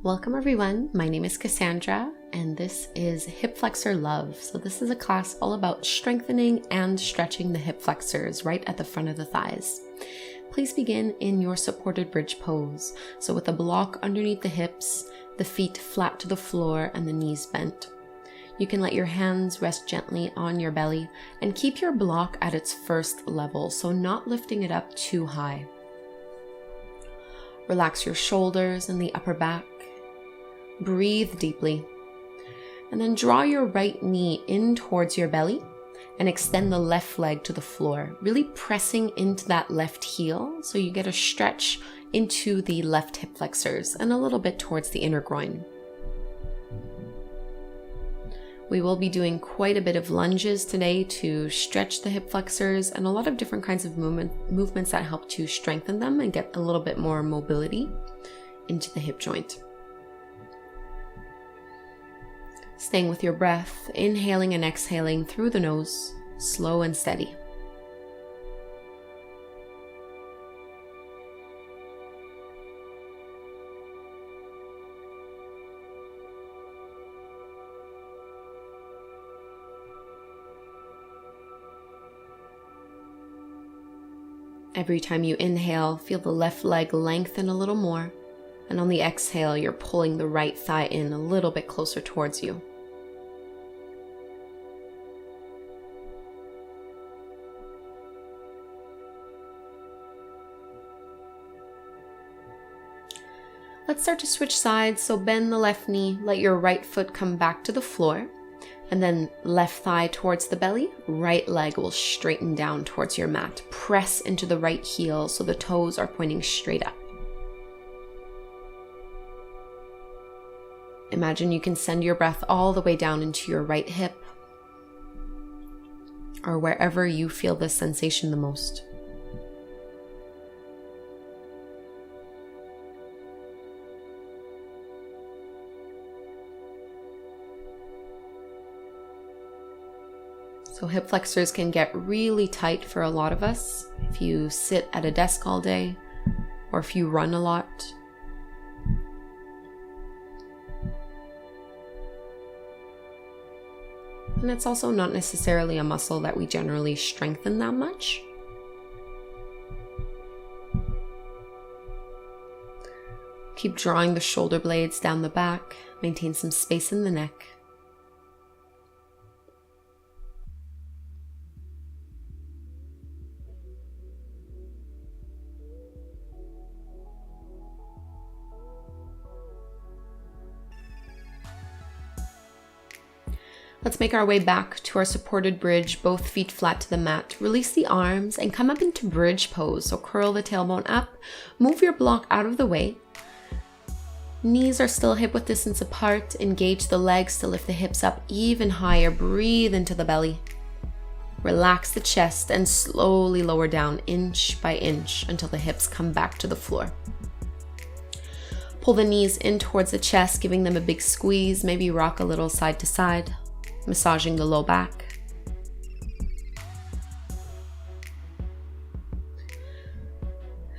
Welcome everyone, my name is Kassandra and this is Hip Flexor Love. So this is a class all about strengthening and stretching the hip flexors right at the front of the thighs. Please begin in your supported bridge pose. So with a block underneath the hips, the feet flat to the floor and the knees bent. You can let your hands rest gently on your belly and keep your block at its first level, so not lifting it up too high. Relax your shoulders and the upper back. Breathe deeply. And then draw your right knee in towards your belly and extend the left leg to the floor, really pressing into that left heel so you get a stretch into the left hip flexors and a little bit towards the inner groin. We will be doing quite a bit of lunges today to stretch the hip flexors and a lot of different kinds of movements that help to strengthen them and get a little bit more mobility into the hip joint. Staying with your breath, inhaling and exhaling through the nose, slow and steady. Every time you inhale, feel the left leg lengthen a little more, and on the exhale, you're pulling the right thigh in a little bit closer towards you. Let's start to switch sides, so bend the left knee, let your right foot come back to the floor, and then left thigh towards the belly, right leg will straighten down towards your mat. Press into the right heel so the toes are pointing straight up. Imagine you can send your breath all the way down into your right hip, or wherever you feel this sensation the most. So hip flexors can get really tight for a lot of us if you sit at a desk all day or if you run a lot. And it's also not necessarily a muscle that we generally strengthen that much. Keep drawing the shoulder blades down the back, maintain some space in the neck. Let's make our way back to our supported bridge, both feet flat to the mat. Release the arms and come up into bridge pose. So curl the tailbone up, move your block out of the way. Knees are still hip width distance apart. Engage the legs to lift the hips up even higher. Breathe into the belly. Relax the chest and slowly lower down inch by inch until the hips come back to the floor. Pull the knees in towards the chest, giving them a big squeeze. Maybe rock a little side to side, massaging the low back.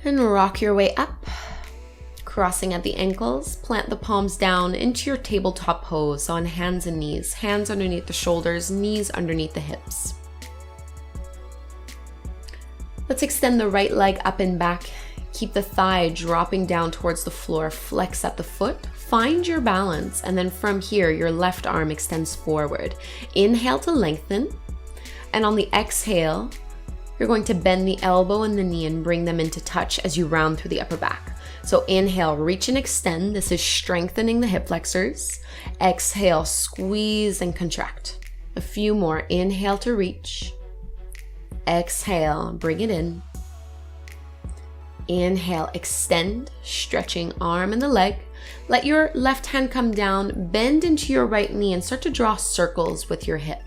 And rock your way up, crossing at the ankles. Plant the palms down into your tabletop pose, so on hands and knees. Hands underneath the shoulders, knees underneath the hips. Let's extend the right leg up and back. Keep the thigh dropping down towards the floor. Flex at the foot. Find your balance, and then from here, your left arm extends forward. Inhale to lengthen, and on the exhale, you're going to bend the elbow and the knee and bring them into touch as you round through the upper back. So inhale, reach and extend. This is strengthening the hip flexors. Exhale, squeeze and contract. A few more. Inhale to reach. Exhale, bring it in. Inhale, extend, stretching arm and the leg. Let your left hand come down, bend into your right knee and start to draw circles with your hip.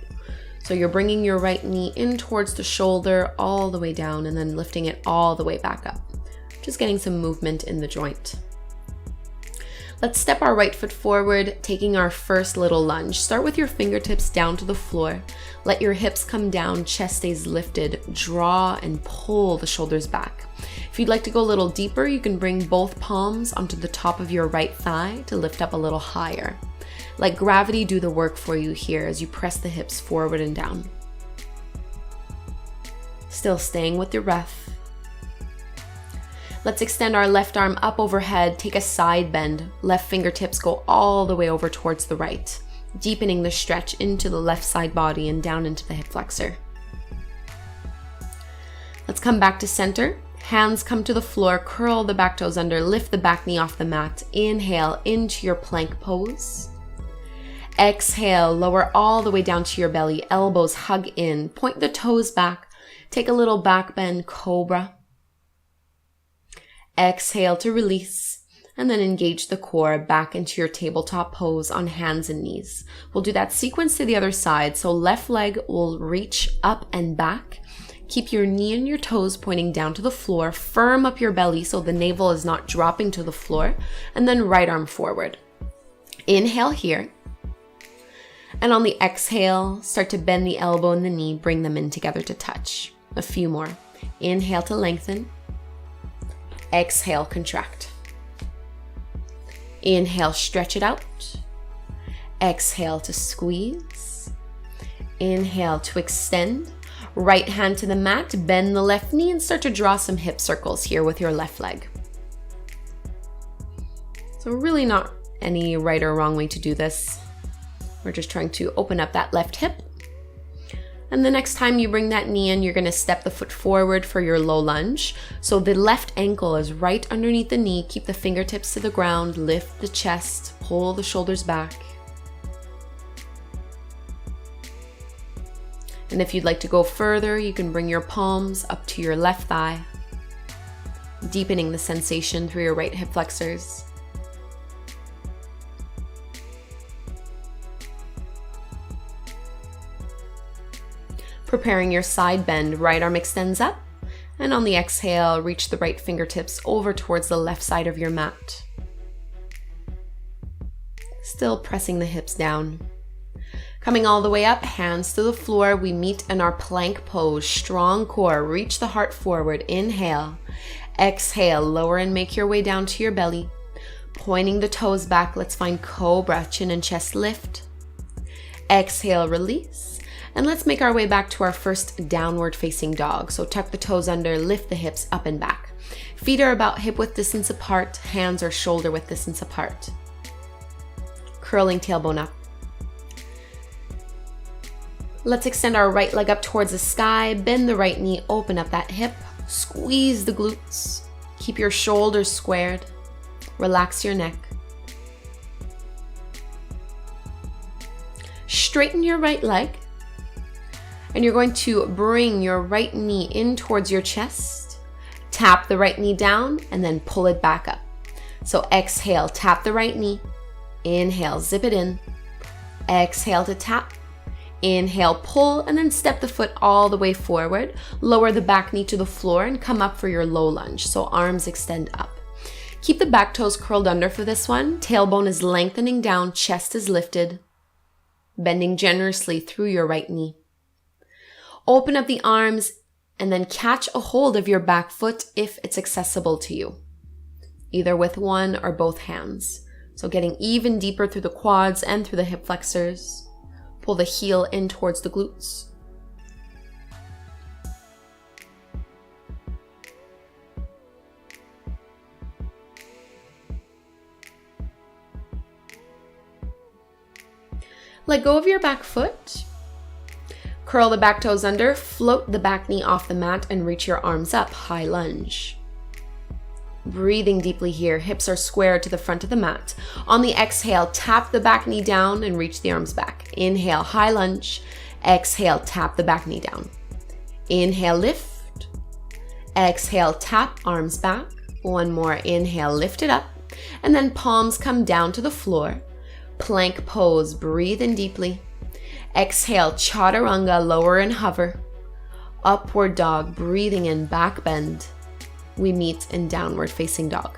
So you're bringing your right knee in towards the shoulder all the way down and then lifting it all the way back up. Just getting some movement in the joint. Let's step our right foot forward, taking our first little lunge. Start with your fingertips down to the floor. Let your hips come down, chest stays lifted. Draw and pull the shoulders back. If you'd like to go a little deeper, you can bring both palms onto the top of your right thigh to lift up a little higher. Let gravity do the work for you here as you press the hips forward and down. Still staying with your breath. Let's extend our left arm up overhead, take a side bend. Left fingertips go all the way over towards the right, deepening the stretch into the left side body and down into the hip flexor. Let's come back to center. Hands come to the floor, curl the back toes under, lift the back knee off the mat. Inhale into your plank pose. Exhale, lower all the way down to your belly, elbows hug in, point the toes back, take a little back bend, cobra. Exhale to release, and then engage the core back into your tabletop pose on hands and knees. We'll do that sequence to the other side. So left leg will reach up and back. Keep your knee and your toes pointing down to the floor. Firm up your belly so the navel is not dropping to the floor. And then right arm forward. Inhale here. And on the exhale, start to bend the elbow and the knee. Bring them in together to touch. A few more. Inhale to lengthen. Exhale, contract. Inhale, stretch it out. Exhale to squeeze. Inhale to extend. Right hand to the mat, bend the left knee and start to draw some hip circles here with your left leg. So really not any right or wrong way to do this. We're just trying to open up that left hip. And the next time you bring that knee in, you're going to step the foot forward for your low lunge. So the left ankle is right underneath the knee. Keep the fingertips to the ground, lift the chest, pull the shoulders back. And if you'd like to go further, you can bring your palms up to your left thigh, deepening the sensation through your right hip flexors. Preparing your side bend, right arm extends up, and on the exhale, reach the right fingertips over towards the left side of your mat. Still pressing the hips down. Coming all the way up, hands to the floor, we meet in our plank pose, strong core, reach the heart forward, inhale. Exhale, lower and make your way down to your belly. Pointing the toes back, let's find cobra, chin and chest lift. Exhale, release. And let's make our way back to our first downward facing dog. So tuck the toes under, lift the hips up and back. Feet are about hip width distance apart, hands are shoulder width distance apart. Curling tailbone up. Let's extend our right leg up towards the sky, bend the right knee, open up that hip, squeeze the glutes, keep your shoulders squared, relax your neck. Straighten your right leg. And you're going to bring your right knee in towards your chest, tap the right knee down, and then pull it back up. So exhale, tap the right knee, inhale, zip it in, exhale to tap, inhale, pull, and then step the foot all the way forward, lower the back knee to the floor, and come up for your low lunge, so arms extend up. Keep the back toes curled under for this one, tailbone is lengthening down, chest is lifted, bending generously through your right knee. Open up the arms and then catch a hold of your back foot if it's accessible to you, either with one or both hands. So getting even deeper through the quads and through the hip flexors. Pull the heel in towards the glutes. Let go of your back foot. Curl the back toes under, float the back knee off the mat and reach your arms up, high lunge. Breathing deeply here, hips are squared to the front of the mat. On the exhale, tap the back knee down and reach the arms back. Inhale, high lunge. Exhale, tap the back knee down. Inhale, lift. Exhale, tap, arms back. One more, inhale, lift it up. And then palms come down to the floor. Plank pose, breathe in deeply. Exhale, chaturanga, lower and hover. Upward dog, breathing in, back bend. We meet in downward facing dog.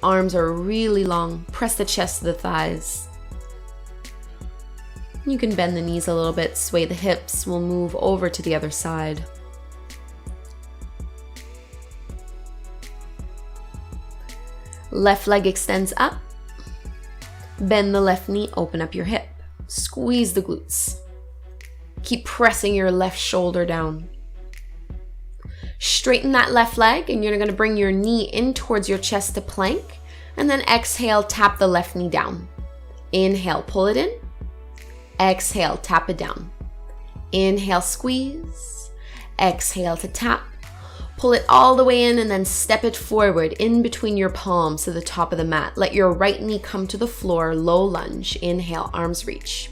Arms are really long. Press the chest to the thighs. You can bend the knees a little bit, sway the hips. We'll move over to the other side. Left leg extends up. Bend the left knee, open up your hip. Squeeze the glutes. Keep pressing your left shoulder down. Straighten that left leg, and you're going to bring your knee in towards your chest to plank. And then exhale, tap the left knee down. Inhale, pull it in. Exhale, tap it down. Inhale, squeeze. Exhale to tap. Pull it all the way in and then step it forward in between your palms to the top of the mat. Let your right knee come to the floor, low lunge. Inhale, arms reach.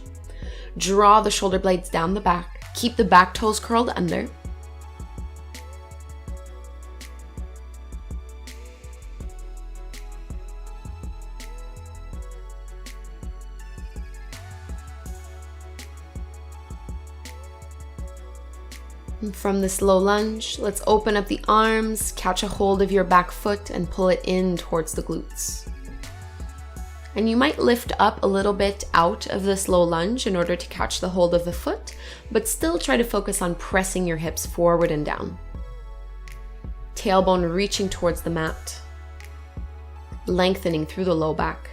Draw the shoulder blades down the back. Keep the back toes curled under. And from this low lunge, let's open up the arms, catch a hold of your back foot and pull it in towards the glutes. And you might lift up a little bit out of this low lunge in order to catch the hold of the foot, but still try to focus on pressing your hips forward and down. Tailbone reaching towards the mat, lengthening through the low back.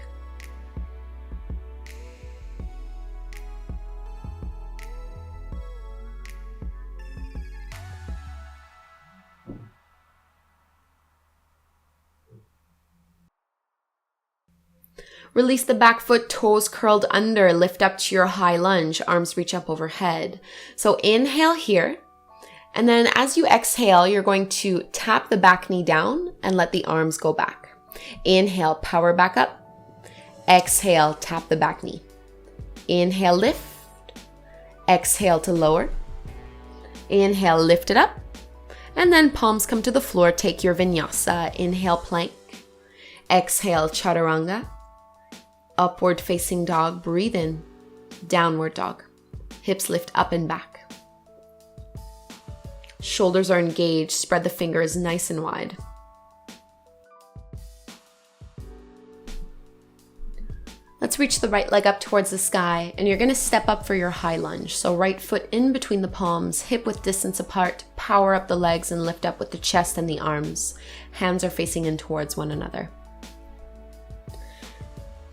Release the back foot, toes curled under, lift up to your high lunge, arms reach up overhead. So inhale here, and then as you exhale, you're going to tap the back knee down and let the arms go back. Inhale, power back up. Exhale, tap the back knee. Inhale, lift. Exhale to lower. Inhale, lift it up. And then palms come to the floor, take your vinyasa. Inhale, plank. Exhale, chaturanga. Upward facing dog, breathe in, downward dog. Hips lift up and back. Shoulders are engaged, spread the fingers nice and wide. Let's reach the right leg up towards the sky, and you're gonna step up for your high lunge. So right foot in between the palms, hip width distance apart, power up the legs and lift up with the chest and the arms. Hands are facing in towards one another.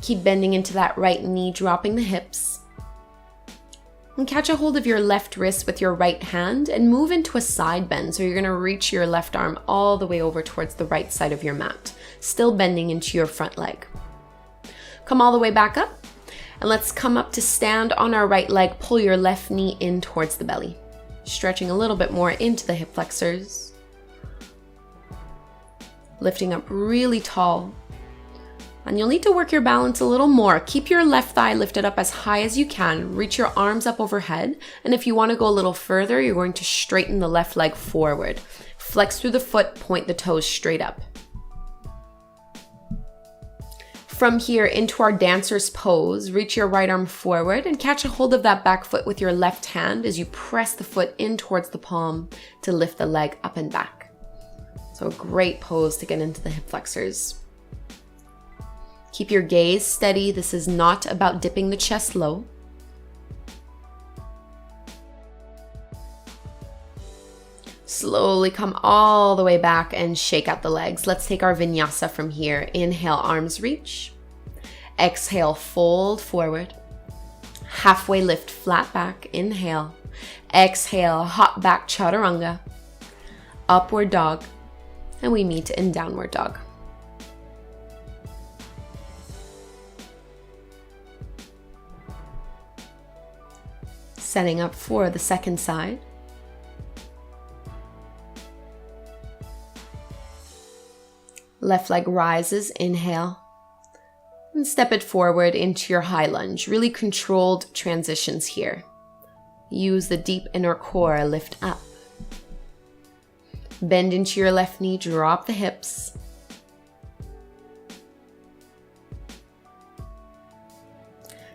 Keep bending into that right knee, dropping the hips. And catch a hold of your left wrist with your right hand and move into a side bend. So you're going to reach your left arm all the way over towards the right side of your mat, still bending into your front leg. Come all the way back up, and let's come up to stand on our right leg. Pull your left knee in towards the belly, stretching a little bit more into the hip flexors. Lifting up really tall. And you'll need to work your balance a little more. Keep your left thigh lifted up as high as you can. Reach your arms up overhead. And if you want to go a little further, you're going to straighten the left leg forward. Flex through the foot, point the toes straight up. From here into our dancer's pose, reach your right arm forward and catch a hold of that back foot with your left hand as you press the foot in towards the palm to lift the leg up and back. So a great pose to get into the hip flexors. Keep your gaze steady. This is not about dipping the chest low. Slowly come all the way back and shake out the legs. Let's take our vinyasa from here. Inhale, arms reach. Exhale, fold forward. Halfway lift, flat back. Inhale. Exhale, hop back, chaturanga. Upward dog. And we meet in downward dog. Setting up for the second side. Left leg rises, inhale, and step it forward into your high lunge. Really controlled transitions here. Use the deep inner core, lift up. Bend into your left knee, drop the hips.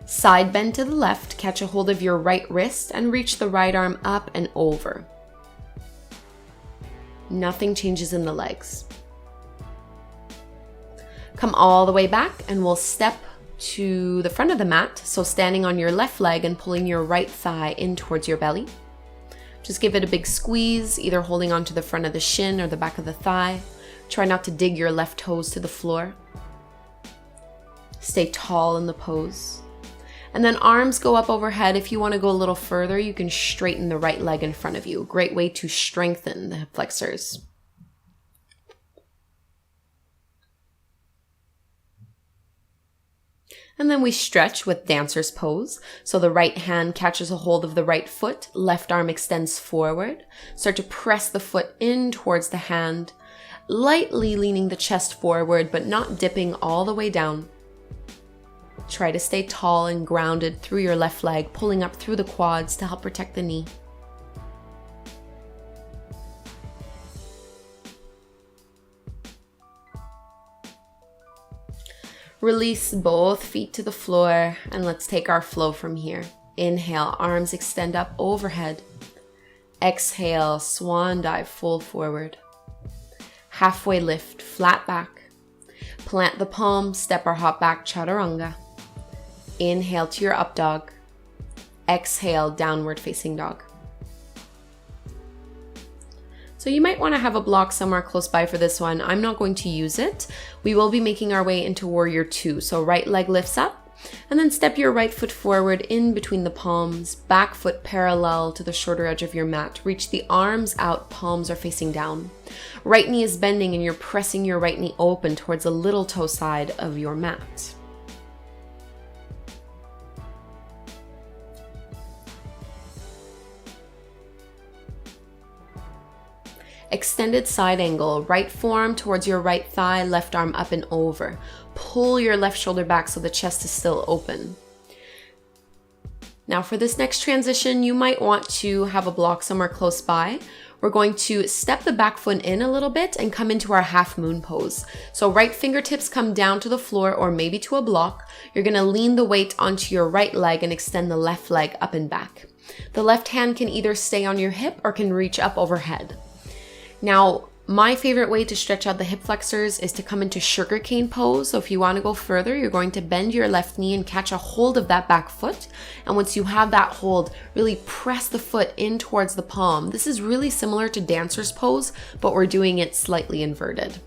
Side bend to the left, catch a hold of your right wrist and reach the right arm up and over. Nothing changes in the legs. Come all the way back and we'll step to the front of the mat. So standing on your left leg and pulling your right thigh in towards your belly. Just give it a big squeeze, either holding onto the front of the shin or the back of the thigh. Try not to dig your left toes to the floor. Stay tall in the pose. And then arms go up overhead. If you want to go a little further, you can straighten the right leg in front of you. Great way to strengthen the hip flexors. And then we stretch with dancer's pose. So the right hand catches a hold of the right foot, left arm extends forward. Start to press the foot in towards the hand, lightly leaning the chest forward, but not dipping all the way down. Try to stay tall and grounded through your left leg, pulling up through the quads to help protect the knee. Release both feet to the floor and let's take our flow from here. Inhale, arms extend up overhead. Exhale, swan dive, fold forward. Halfway lift, flat back. Plant the palms, step or hop back, chaturanga. Inhale to your up dog. Exhale, downward facing dog. So you might want to have a block somewhere close by for this one. I'm not going to use it. We will be making our way into warrior two. So right leg lifts up and then step your right foot forward in between the palms, back foot parallel to the shorter edge of your mat. Reach the arms out, palms are facing down. Right knee is bending and you're pressing your right knee open towards the little toe side of your mat. Extended side angle, right forearm towards your right thigh, left arm up and over. Pull your left shoulder back so the chest is still open. Now for this next transition, you might want to have a block somewhere close by. We're going to step the back foot in a little bit and come into our half moon pose. So right fingertips come down to the floor or maybe to a block. You're gonna lean the weight onto your right leg and extend the left leg up and back. The left hand can either stay on your hip or can reach up overhead. Now, my favorite way to stretch out the hip flexors is to come into sugarcane pose. So if you want to go further, you're going to bend your left knee and catch a hold of that back foot. And once you have that hold, really press the foot in towards the palm. This is really similar to dancer's pose, but we're doing it slightly inverted.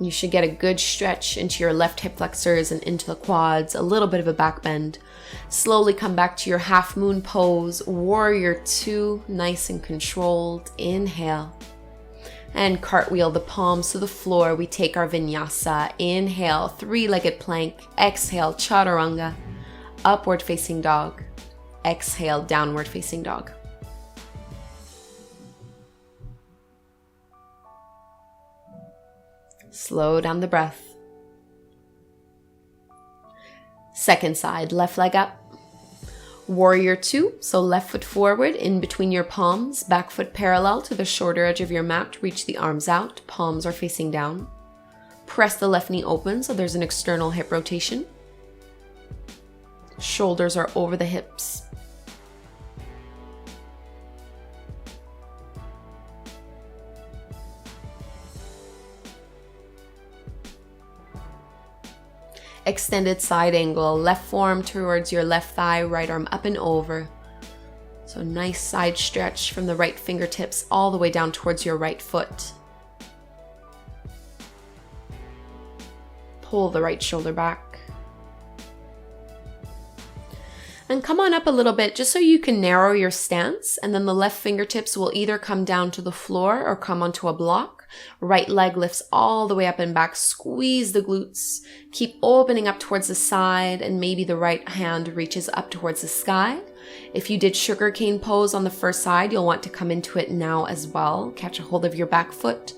You should get a good stretch into your left hip flexors and into the quads, a little bit of a back bend. Slowly come back to your half moon pose, warrior two, nice and controlled. Inhale. And cartwheel the palms to the floor. We take our vinyasa. Inhale, three-legged plank. Exhale, chaturanga. Upward facing dog. Exhale, downward facing dog. Slow down the breath. Second side, left leg up. Warrior two, so left foot forward in between your palms, back foot parallel to the shorter edge of your mat. Reach the arms out, palms are facing down. Press the left knee open so there's an external hip rotation. Shoulders are over the hips. Extended side angle, left forearm towards your left thigh, right arm up and over. So nice side stretch from the right fingertips all the way down towards your right foot. Pull the right shoulder back. And come on up a little bit just so you can narrow your stance, and then the left fingertips will either come down to the floor or come onto a block. Right leg lifts all the way up and back. Squeeze the glutes. Keep opening up towards the side, and maybe the right hand reaches up towards the sky. If you did sugarcane pose on the first side, you'll want to come into it now as well. Catch a hold of your back foot.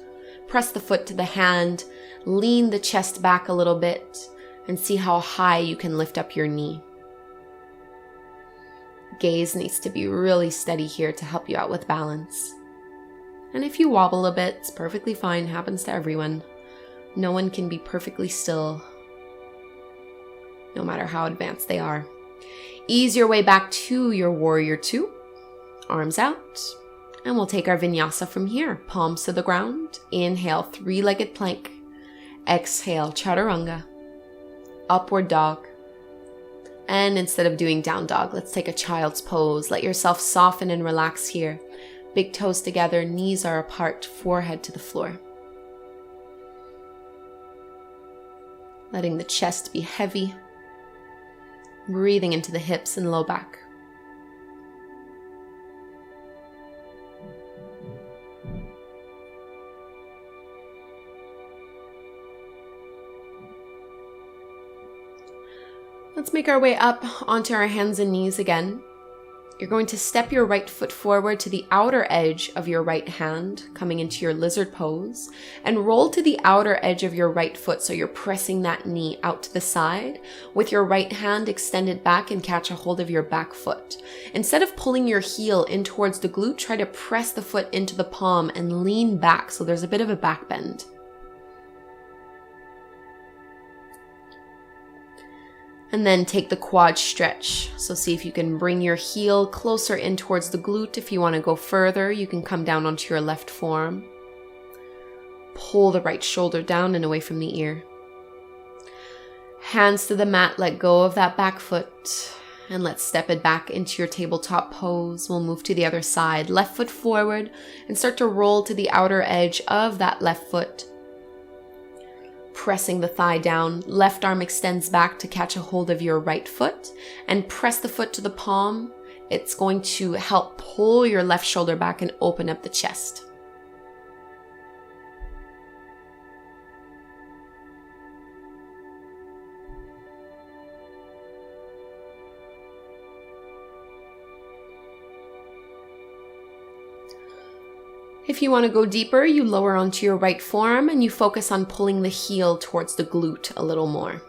Press the foot to the hand. Lean the chest back a little bit and see how high you can lift up your knee. Gaze needs to be really steady here to help you out with balance. And if you wobble a bit, it's perfectly fine, happens to everyone. No one can be perfectly still, no matter how advanced they are. Ease your way back to your warrior two, arms out, and we'll take our vinyasa from here. Palms to the ground, inhale, three-legged plank. Exhale, chaturanga, upward dog. And instead of doing down dog, let's take a child's pose. Let yourself soften and relax here. Big toes together, knees are apart, forehead to the floor. Letting the chest be heavy. Breathing into the hips and low back. Let's make our way up onto our hands and knees again. You're going to step your right foot forward to the outer edge of your right hand, coming into your lizard pose, and roll to the outer edge of your right foot so you're pressing that knee out to the side with your right hand extended back and catch a hold of your back foot. Instead of pulling your heel in towards the glute, try to press the foot into the palm and lean back so there's a bit of a back bend. And then take the quad stretch. So see if you can bring your heel closer in towards the glute. If you want to go further, you can come down onto your left forearm. Pull the right shoulder down and away from the ear. Hands to the mat, let go of that back foot. And let's step it back into your tabletop pose. We'll move to the other side. Left foot forward and start to roll to the outer edge of that left foot. Pressing the thigh down, left arm extends back to catch a hold of your right foot and press the foot to the palm. It's going to help pull your left shoulder back and open up the chest. If you want to go deeper, you lower onto your right forearm and you focus on pulling the heel towards the glute a little more.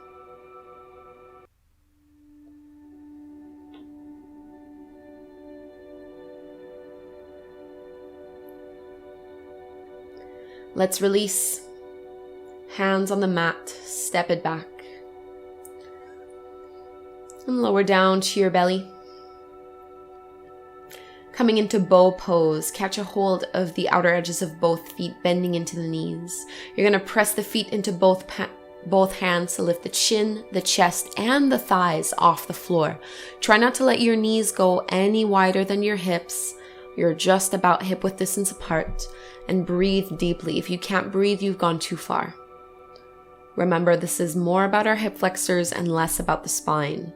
Let's release. Hands on the mat, step it back. And lower down to your belly. Coming into bow pose, catch a hold of the outer edges of both feet, bending into the knees. You're going to press the feet into both hands to lift the chin, the chest, and the thighs off the floor. Try not to let your knees go any wider than your hips. You're just about hip width distance apart. And breathe deeply. If you can't breathe, you've gone too far. Remember, this is more about our hip flexors and less about the spine.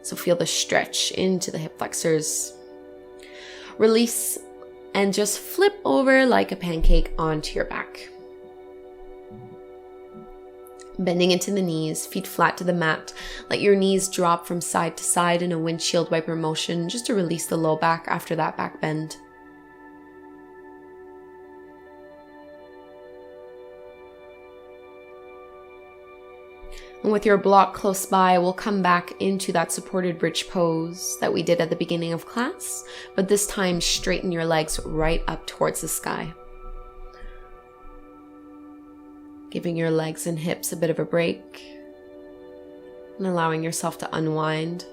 So feel the stretch into the hip flexors. Release and just flip over like a pancake onto your back. Bending into the knees, feet flat to the mat. Let your knees drop from side to side in a windshield wiper motion just to release the low back after that back bend. And with your block close by, we'll come back into that supported bridge pose that we did at the beginning of class, but this time straighten your legs right up towards the sky. Giving your legs and hips a bit of a break and allowing yourself to unwind.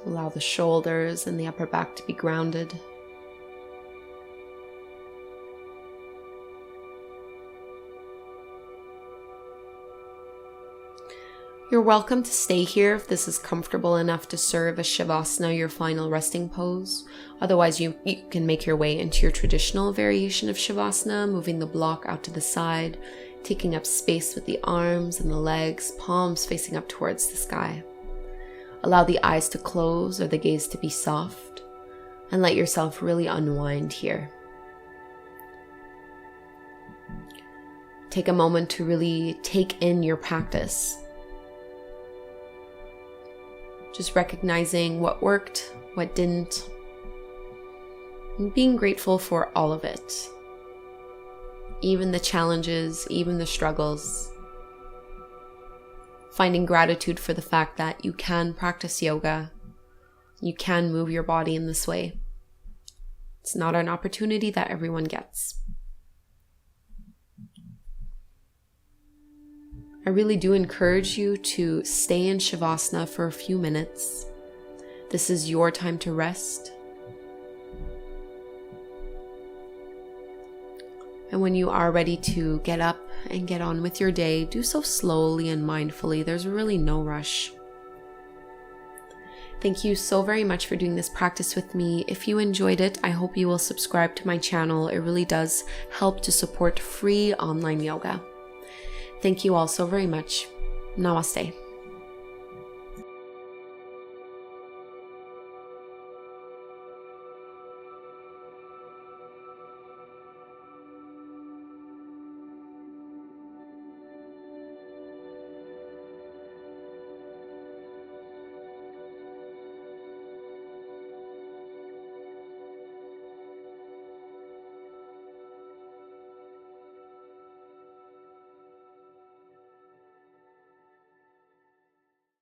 Allow the shoulders and the upper back to be grounded. You're welcome to stay here if this is comfortable enough to serve as Shavasana, your final resting pose. Otherwise, you can make your way into your traditional variation of Shavasana, moving the block out to the side, taking up space with the arms and the legs, palms facing up towards the sky. Allow the eyes to close or the gaze to be soft, and let yourself really unwind here. Take a moment to really take in your practice. Just recognizing what worked, what didn't, and being grateful for all of it. Even the challenges, even the struggles. Finding gratitude for the fact that you can practice yoga, you can move your body in this way. It's not an opportunity that everyone gets. I really do encourage you to stay in Shavasana for a few minutes. This is your time to rest. And when you are ready to get up and get on with your day, do so slowly and mindfully. There's really no rush. Thank you so very much for doing this practice with me. If you enjoyed it, I hope you will subscribe to my channel. It really does help to support free online yoga. Thank you all so very much. Namaste.